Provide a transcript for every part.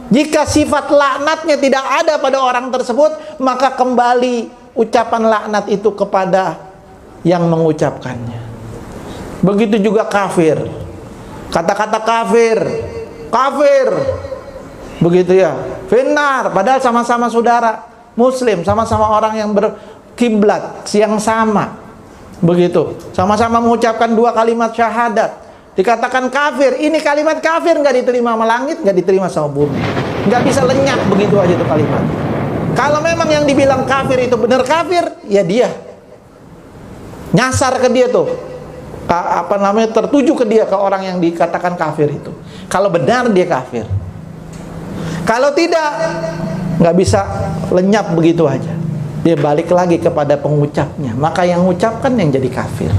Jika sifat laknatnya tidak ada pada orang tersebut, maka kembali ucapan laknat itu kepada yang mengucapkannya. Begitu juga kafir. Kata-kata kafir, kafir, begitu ya, finnar, padahal sama-sama saudara muslim, sama-sama orang yang berkiblat yang sama, begitu, sama-sama mengucapkan dua kalimat syahadat. Dikatakan kafir, ini kalimat kafir nggak diterima sama langit, nggak diterima sama bumi, nggak bisa lenyap begitu aja tuh kalimat. Kalau memang yang dibilang kafir itu benar kafir, ya dia nyasar ke dia tuh, tertuju ke dia, ke orang yang dikatakan kafir itu. Kalau benar dia kafir, kalau tidak, nggak bisa lenyap begitu aja. Dia balik lagi kepada pengucapnya, maka yang mengucapkan yang jadi kafir.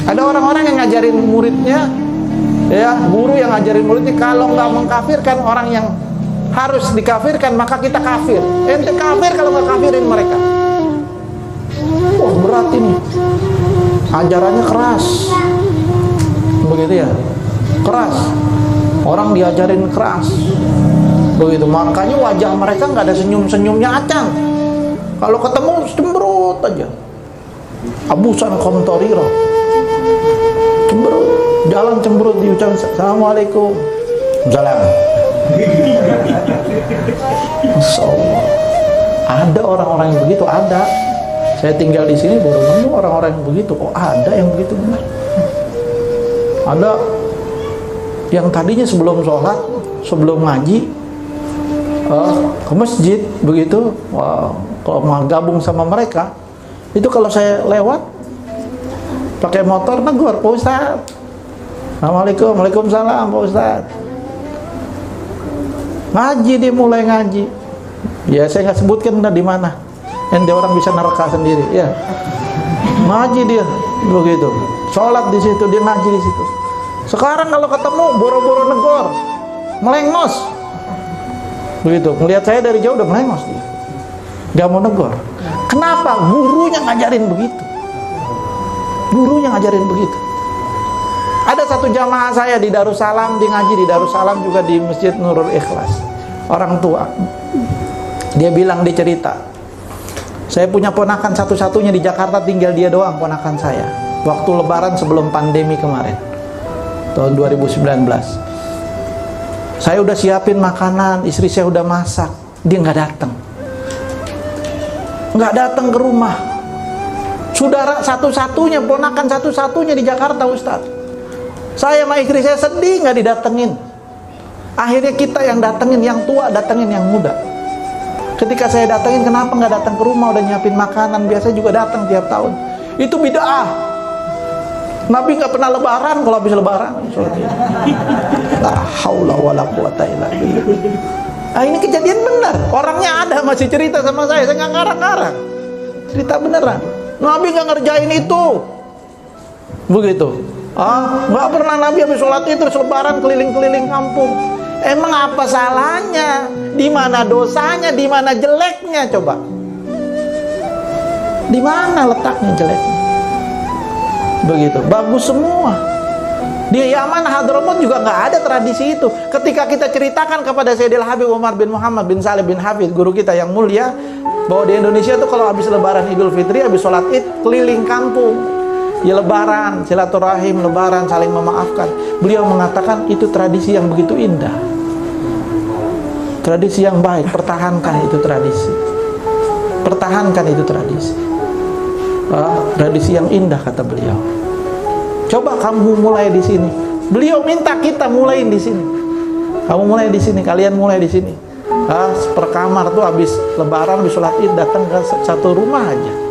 Ada orang-orang yang ngajarin muridnya, ya, guru yang ngajarin muridnya, kalau nggak mengkafirkan orang yang harus dikafirkan, maka kita kafir. Ente kafir kalau nggak kafirin mereka. Wah, berat ini. Ajarannya keras. Begitu ya. Keras. Orang diajarin keras. Begitu. Makanya wajah mereka nggak ada senyum-senyumnya acan. Kalau ketemu cemberut aja. Abusan komtoriro. Cemberut. Jalan cemberut diucapkan assalamualaikum. Salam. Masya Allah. Ada orang-orang yang begitu, ada. Saya tinggal di sini baru nemu orang-orang yang begitu. Oh, ada yang begitu benar. Ada yang tadinya sebelum sholat, sebelum ngaji, ke masjid begitu. Kalau mau gabung sama mereka, itu kalau saya lewat pakai motor negur, Pak Ustaz. Assalamualaikum, waalaikumsalam, Pak Ustaz. Ngaji, dia mulai ngaji. Ya, saya nggak sebutkan di mana. Ente orang bisa nerka sendiri, ya. Ngaji dia begitu. Sholat di situ, dia ngaji di situ. Sekarang kalau ketemu boro-boro negor, melengos. Begitu. Melihat saya dari jauh udah melengos dia. Gak mau negor. Kenapa? Gurunya ngajarin begitu. Gurunya ngajarin begitu. Ada satu jamaah saya di Darussalam, dia ngaji di Darussalam juga di Masjid Nurul Ikhlas. Orang tua. Dia bilang, dia cerita, saya punya ponakan satu-satunya di Jakarta, tinggal dia doang ponakan saya. Waktu lebaran sebelum pandemi kemarin, tahun 2019. Saya udah siapin makanan, istri saya udah masak, dia nggak datang. Nggak datang ke rumah. Saudara satu-satunya, ponakan satu-satunya di Jakarta, Ustadz. Saya sama istri saya sedih nggak didatengin. Akhirnya kita yang datengin, yang tua datengin yang muda. Ketika saya datengin, kenapa nggak datang ke rumah, udah nyiapin makanan, biasanya juga datang tiap tahun. Itu bid'ah. Nabi nggak pernah lebaran, kalau habis lebaran la haula wala quwata illa billah. Ah, ini kejadian benar. Orangnya ada, masih cerita sama saya nggak ngarang-ngarang. Cerita beneran. Nabi nggak ngerjain itu. Begitu. Nggak pernah Nabi habis sholat itu terus lebaran keliling-keliling kampung. Emang apa salahnya? Di mana dosanya? Di mana jeleknya? Coba. Di mana letaknya jeleknya? Begitu. Bagus semua. Di Yaman, Hadramut juga nggak ada tradisi itu. Ketika kita ceritakan kepada Sayyidil Habib Umar bin Muhammad bin Saleh bin Hafid, guru kita yang mulia, bahwa di Indonesia tuh kalau habis lebaran Idul Fitri, habis sholat Id, keliling kampung. Ya lebaran, silaturahim, lebaran, saling memaafkan. Beliau mengatakan itu tradisi yang begitu indah. Tradisi yang baik, pertahankan itu tradisi. Pertahankan itu tradisi. Tradisi yang indah, kata beliau. Coba kamu mulai di sini. Beliau minta kita mulai di sini. Kamu mulai di sini, kalian mulai di sini. Per kamar tuh habis lebaran, habis sholat Id, datang ke satu rumah aja.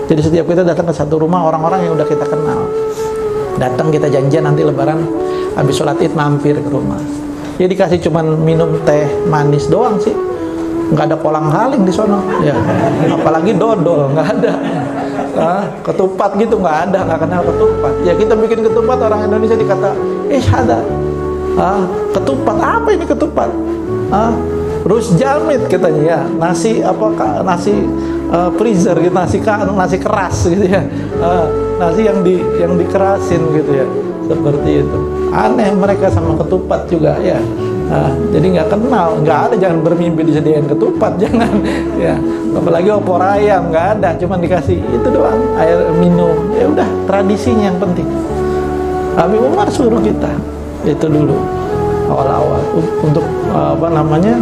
Jadi setiap kita datang ke satu rumah orang-orang yang udah kita kenal. Datang kita janjian nanti lebaran habis sholat Id mampir ke rumah. Ya dikasih cuman minum teh manis doang sih. Nggak ada kolang-kaling di sono. Ya, apalagi dodol nggak ada. Ketupat gitu nggak ada, nggak kenal ketupat. Ya kita bikin ketupat, orang Indonesia dikata, ada. Ketupat apa ini ketupat? Rus jamit katanya ya, nasi apa, nasi freezer gitu, nasi keras gitu ya, nasi yang dikerasin gitu ya, seperti itu. Aneh mereka sama ketupat juga ya. Jadi nggak kenal, nggak ada, jangan bermimpi disediain ketupat, jangan ya. Apalagi opor ayam nggak ada, cuma dikasih itu doang, air minum. Ya udah, tradisinya yang penting. Habib Umar suruh kita itu dulu awal-awal untuk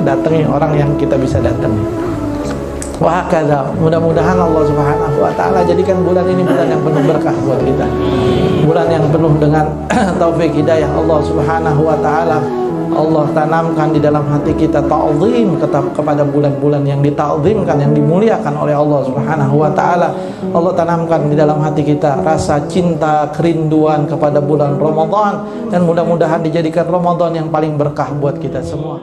datangi orang yang kita bisa datangi. Wah, kada, mudah-mudahan Allah Subhanahu wa taala jadikan bulan ini bulan yang penuh berkah buat kita. Bulan yang penuh dengan taufik hidayah Allah Subhanahu wa taala. Allah tanamkan di dalam hati kita ta'zim kepada bulan-bulan yang dita'zimkan, yang dimuliakan oleh Allah Subhanahu wa taala. Allah tanamkan di dalam hati kita rasa cinta, kerinduan kepada bulan Ramadan, dan mudah-mudahan dijadikan Ramadan yang paling berkah buat kita semua.